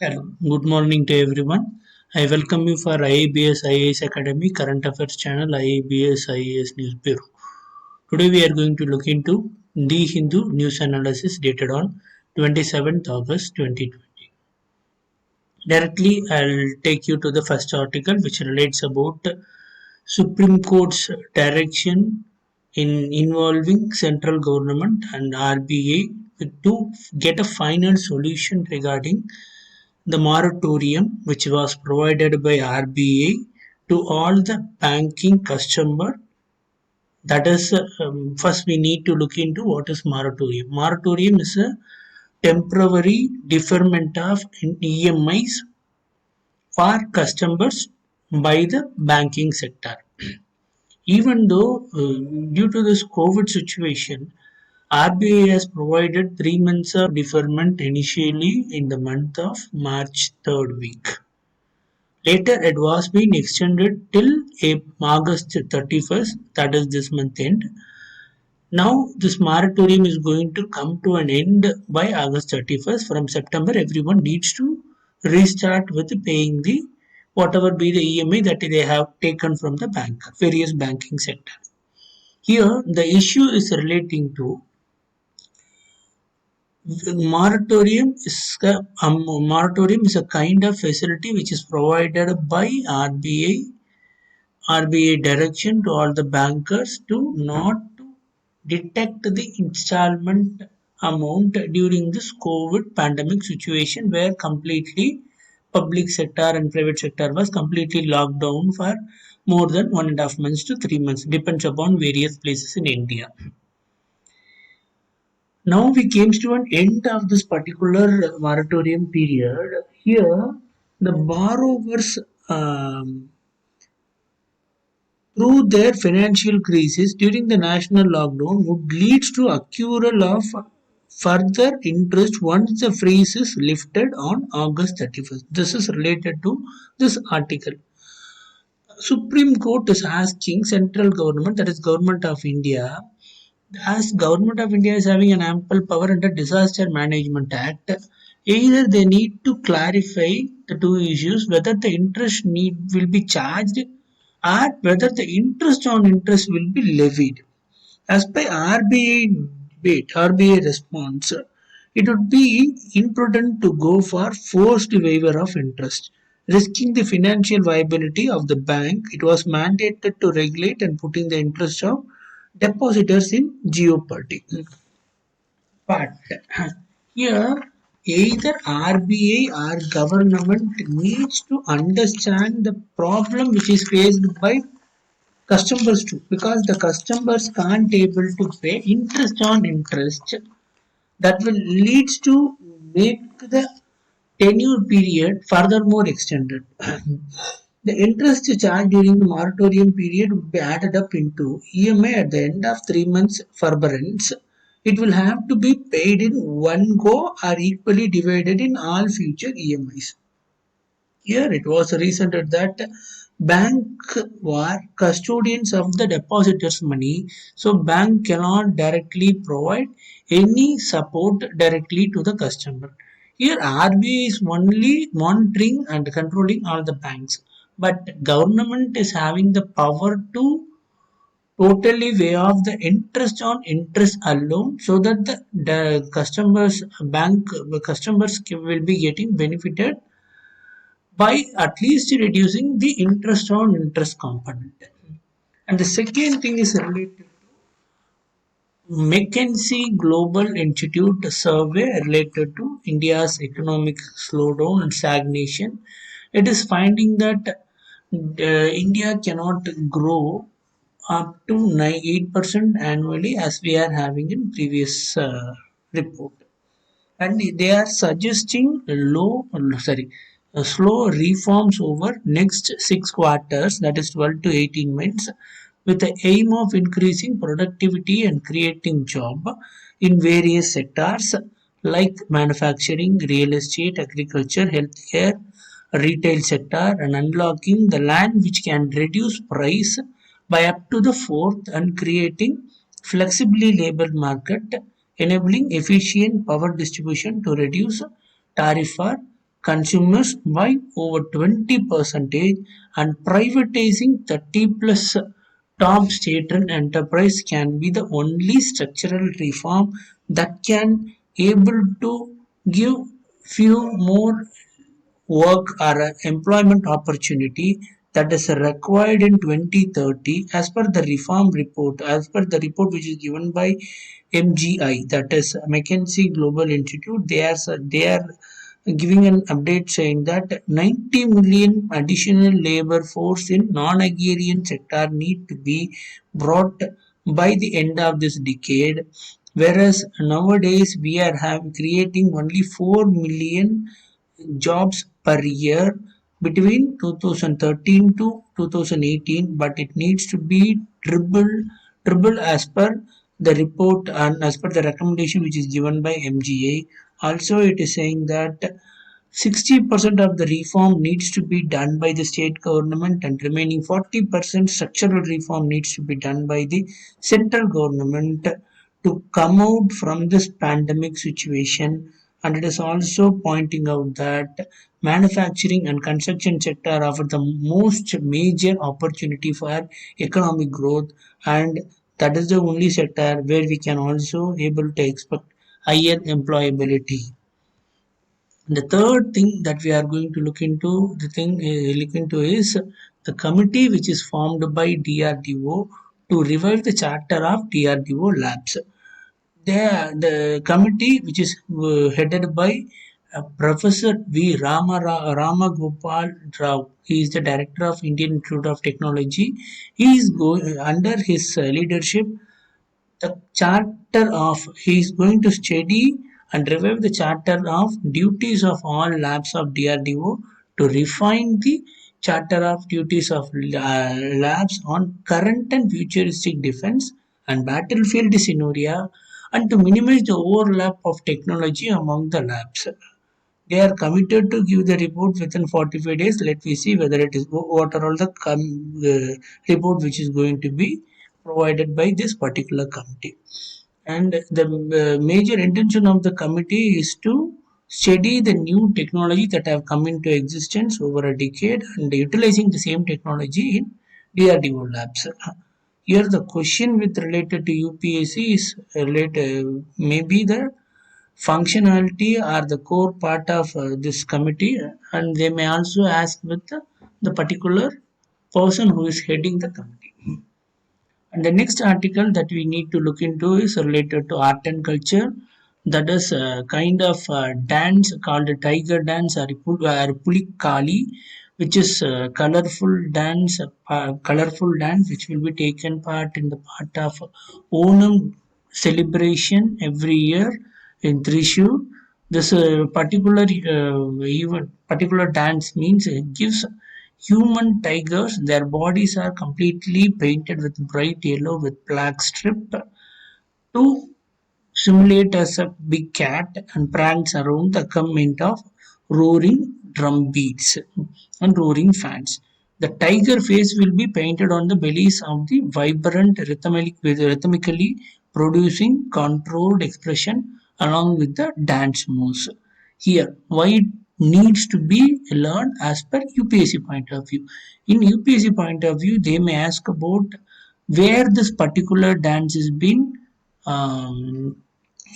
Hello, good morning to everyone. I welcome you for IABS IAS Academy Current Affairs channel IABS IAS News Bureau. Today we are going to look into The Hindu news analysis dated on 27th August 2020. Directly, I'll take you to the first article which relates about Supreme Court's direction in involving central government and RBI to get a final solution regarding the moratorium which was provided by RBI to all the banking customer. That is, first we need to look into what is moratorium. Moratorium is a temporary deferment of EMIs for customers by the banking sector. Even though due to this COVID situation, RBI has provided 3 months of deferment initially in the month of March third week. Later, it was being extended till August 31st, that is this month end. Now, this moratorium is going to come to an end by August 31st. From September, everyone needs to restart with paying the whatever be the EMI that they have taken from the bank, various banking sector. Here, the issue is relating to moratorium is a kind of facility which is provided by RBI direction to all the bankers to not to detect the installment amount during this COVID pandemic situation where completely public sector and private sector was completely locked down for more than 1.5 months to 3 months, depends upon various places in India. Now we came to an end of this particular moratorium period. Here, the borrowers through their financial crisis during the national lockdown would lead to accrual of further interest once the freeze is lifted on August 31st. This is related to this article. Supreme Court is asking central government, that is Government of India, as Government of India is having an ample power under Disaster Management Act, either they need to clarify the two issues whether the interest need will be charged or whether the interest on interest will be levied. As per RBI response, it would be imprudent to go for forced waiver of interest, risking the financial viability of the bank. It was mandated to regulate and putting the interest of depositors in jeopardy. But here, either RBI or government needs to understand the problem which is faced by customers too, because the customers can't able to pay interest on interest. That will leads to make the tenure period furthermore extended. The interest charged during the moratorium period would be added up into EMI at the end of 3 months forbearance. It will have to be paid in one go or equally divided in all future EMIs. Here it was reasoned that bank were custodians of the depositors' money, so bank cannot directly provide any support directly to the customer. Here RBI is only monitoring and controlling all the banks, but government is having the power to totally waive off the interest on interest alone so that the customers bank customers will be getting benefited by at least reducing the interest on interest component. And the second thing is related to McKinsey Global Institute survey related to India's economic slowdown and stagnation. It is finding that India cannot grow up to 8% annually as we are having in previous report, and they are suggesting slow reforms over next 6 quarters, that is 12 to 18 months, with the aim of increasing productivity and creating job in various sectors like manufacturing, real estate, agriculture, healthcare, retail sector, and unlocking the land which can reduce price by up to the fourth, and creating flexibly labor market enabling efficient power distribution to reduce tariff for consumers by over 20% and privatizing 30 plus top state-run enterprise can be the only structural reform that can able to give few more work or employment opportunity that is required in 2030 as per the reform report, as per the report which is given by MGI, that is McKinsey Global Institute. They are giving an update saying that 90 million additional labor force in non-agrarian sector need to be brought by the end of this decade, whereas nowadays we are creating only 4 million jobs per year between 2013 to 2018, but it needs to be triple as per the report and as per the recommendation which is given by MGA. Also, it is saying that 60% of the reform needs to be done by the state government and remaining 40% structural reform needs to be done by the central government to come out from this pandemic situation. And it is also pointing out that manufacturing and construction sector offer the most major opportunity for economic growth, and that is the only sector where we can also able to expect higher employability. The third thing that we are going to look into is the committee which is formed by DRDO to revive the charter of DRDO labs. The committee, which is headed by Professor V. Ramagopal Rao, he is the director of Indian Institute of Technology. He is under his leadership. The charter of he is going to study and revive the charter of duties of all labs of DRDO to refine the charter of duties of labs on current and futuristic defense and battlefield scenario, and to minimize the overlap of technology among the labs. They are committed to give the report within 45 days. Let me see whether it is what are all the report which is going to be provided by this particular committee. And the major intention of the committee is to study the new technology that have come into existence over a decade and utilizing the same technology in DRDO labs. Here the question with related to UPSC is related maybe the functionality are the core part of this committee, and they may also ask with the particular person who is heading the committee. And the next article that we need to look into is related to art and culture. That is a kind of dance called a tiger dance or pulikali, which is a colorful dance which will be taken part in the part of Onam celebration every year in Thrissur. This particular dance means it gives human tigers. Their bodies are completely painted with bright yellow with black strip to simulate as a big cat and prance around the accompaniment of roaring drum beats and roaring fans. The tiger face will be painted on the bellies of the vibrant rhythmically producing controlled expression along with the dance moves. Here, why it needs to be learned as per UPSC point of view. In UPSC point of view, they may ask about where this particular dance is being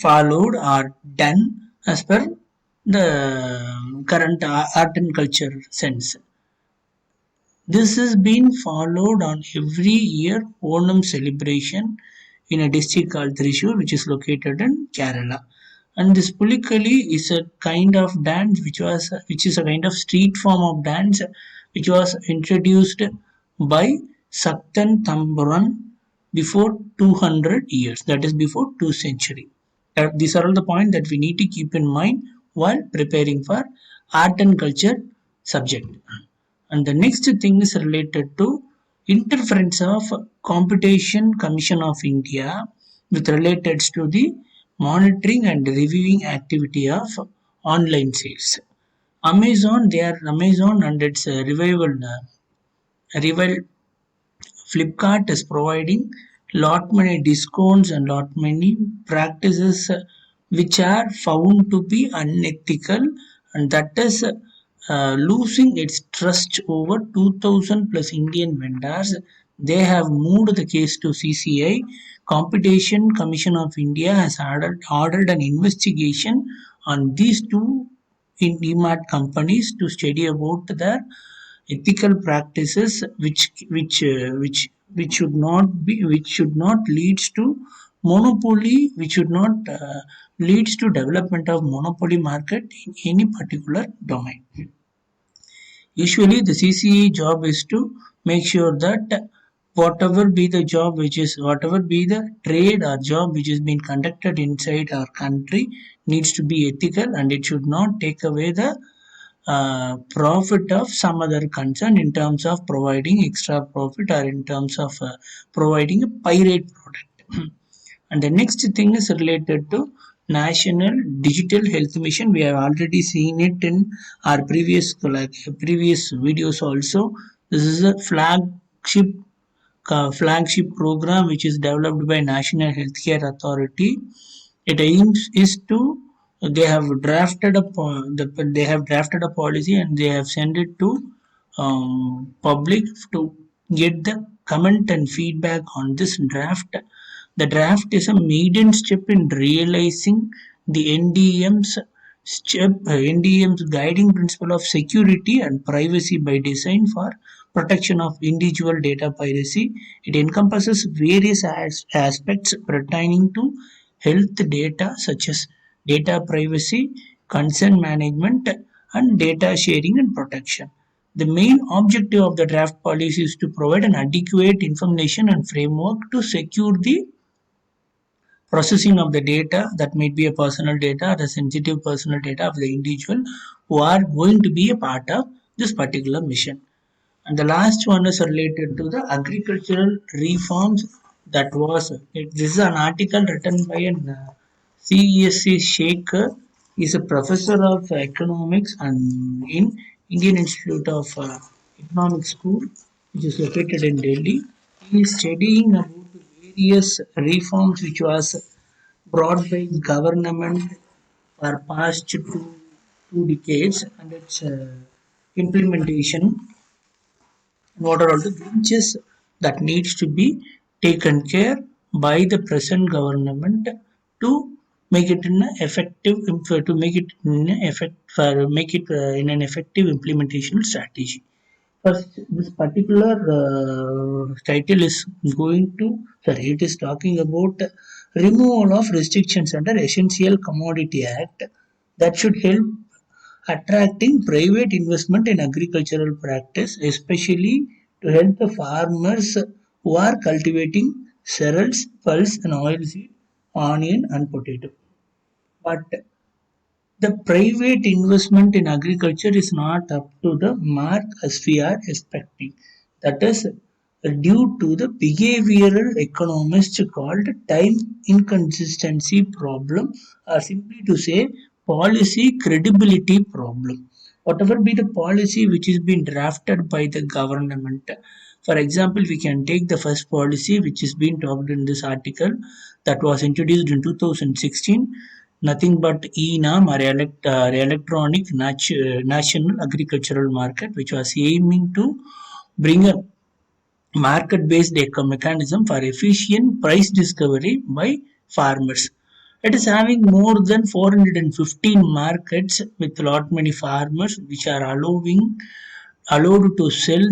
followed or done as per the current art and culture sense. This is being followed on every year Onam celebration in a district called Thrissur, which is located in Kerala. And this Pulikali is a kind of dance which is a kind of street form of dance which was introduced by Saktan Tamburan before 200 years, that is before 2 century. These are all the points that we need to keep in mind while preparing for art and culture subject. And the next thing is related to interference of Competition Commission of India with related to the monitoring and reviewing activity of online sales. Amazon and its rival Flipkart is providing lot many discounts and lot many practices which are found to be unethical and that is losing its trust. Over 2000 plus Indian vendors. They have moved the case to CCI. Competition Commission of India has ordered an investigation on these two in DMart companies to study about their ethical practices, which should not be, which should not leads to monopoly, which should not leads to development of monopoly market in any particular domain. Usually the CCA job is to make sure that whatever be the trade or job which is being conducted inside our country needs to be ethical, and it should not take away the profit of some other concern in terms of providing extra profit, or in terms of providing a pirate product. And the next thing is related to National Digital Health Mission. We have already seen it in our previous videos also. This is a flagship program which is developed by National Healthcare Authority. It aims is to they have drafted a policy, and they have sent it to public to get the comment and feedback on this draft. The draft is a maiden step in realizing the NDM's guiding principle of security and privacy by design for protection of individual data piracy. It encompasses various aspects pertaining to health data, such as data privacy, consent management, and data sharing and protection. The main objective of the draft policy is to provide an adequate information and framework to secure the processing of the data, that might be a personal data or a sensitive personal data of the individual who are going to be a part of this particular mission. And the last one is related to the agricultural reforms. This is an article written by an CESC Sheikh. He is a professor of economics and in Indian Institute of Economics School, which is located in Delhi. He is studying about various reforms which was brought by government for past two decades, and its implementation, what are all the breaches that needs to be taken care by the present government to make it in an effective to make it in an effect for make it in an effective implementation strategy. First, this particular title is it is talking about removal of restrictions under Essential Commodity Act that should help attracting private investment in agricultural practice, especially to help the farmers who are cultivating cereals, pulse and oilseed, onion and potato. But the private investment in agriculture is not up to the mark as we are expecting. That is due to the behavioral economists called time inconsistency problem, or simply to say policy credibility problem. Whatever be the policy which is being drafted by the government. For example, we can take the first policy which is being talked in this article, that was introduced in 2016, nothing but ENAM, or electronic national agricultural market, which was aiming to bring a market-based mechanism for efficient price discovery by farmers. It is having more than 415 markets with lot many farmers, which are allowed to sell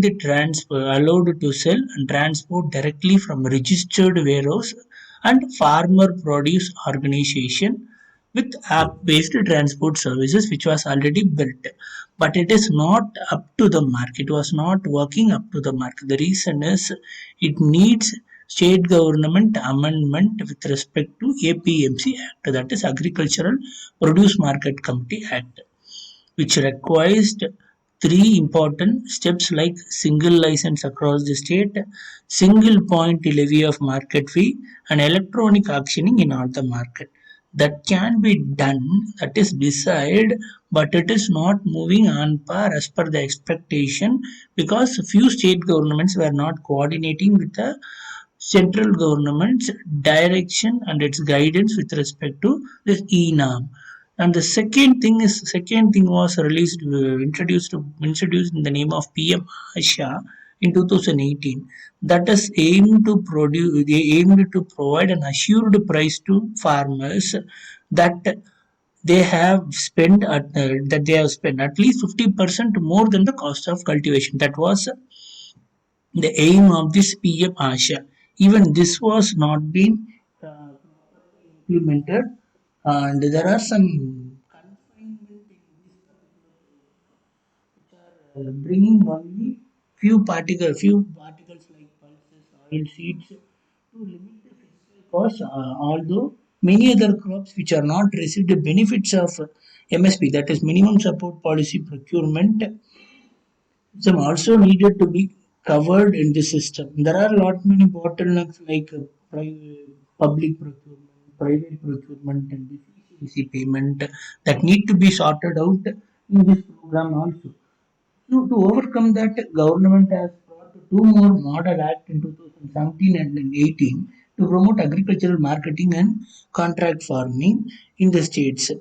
and transport directly from registered warehouse and farmer produce organization with app-based transport services, which was already built, but it is not up to the mark. It was not working up to the mark. The reason is it needs state government amendment with respect to APMC Act, that is Agricultural Produce Market Committee Act, which requires three important steps like single license across the state, single point levy of market fee, and electronic auctioning in all the market. That can be done, that is desired, but it is not moving on par as per the expectation, because few state governments were not coordinating with the central government's direction and its guidance with respect to this ENAM. And the second thing was released, introduced in the name of PM Asha in 2018. That is aimed to provide an assured price to farmers that they have spent at least 50% more than the cost of cultivation. That was the aim of this PM Asha. Even this was not being implemented, and there are some bringing only few particles like pulses, oil seeds to limit the physical cost. Although many other crops which are not received the benefits of MSP, that is minimum support policy procurement, some also needed to be covered in the system. There are a lot many bottlenecks like public procurement, private procurement, and deficiency payment that need to be sorted out in this program also. So to overcome that, government has brought two more model act in 2017 and 18 to promote agricultural marketing and contract farming in the states.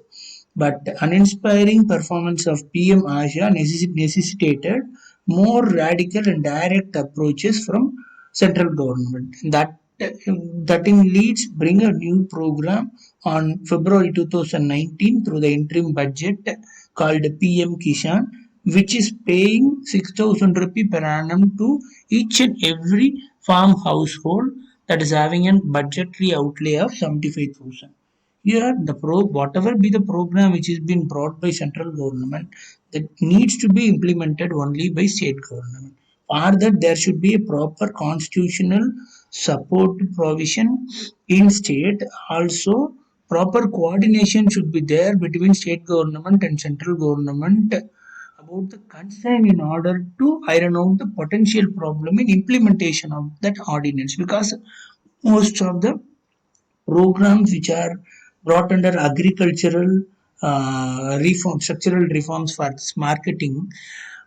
But uninspiring performance of PM Asha necessitated more radical and direct approaches from central government. That in Leeds bring a new program on February 2019 through the interim budget called PM Kishan, which is paying 6,000 rupee per annum to each and every farm household that is having a budgetary outlay of 75,000. Here, whatever be the program which is being brought by central government, that needs to be implemented only by state government. For that, there should be a proper constitutional support provision in state. Also, proper coordination should be there between state government and central government about the concern in order to iron out the potential problem in implementation of that ordinance, because most of the programs which are brought under agricultural structural reforms for this marketing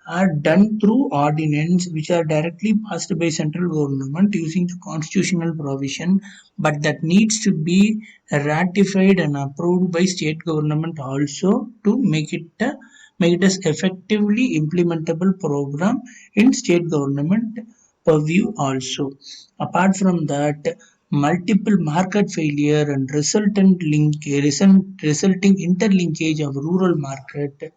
are done through ordinance which are directly passed by central government using the constitutional provision, but that needs to be ratified and approved by state government also to make it as effectively implementable program in state government purview also. Apart from that, multiple market failure and resulting interlinkage of rural market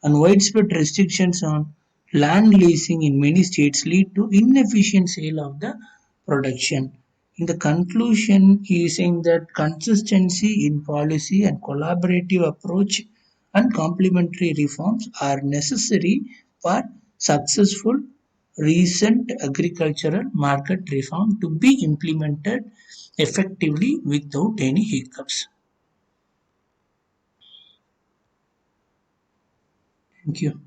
and widespread restrictions on land leasing in many states lead to inefficient sale of the production. In the conclusion, he is saying that consistency in policy and collaborative approach and complementary reforms are necessary for successful recent agricultural market reform to be implemented effectively without any hiccups. Thank you.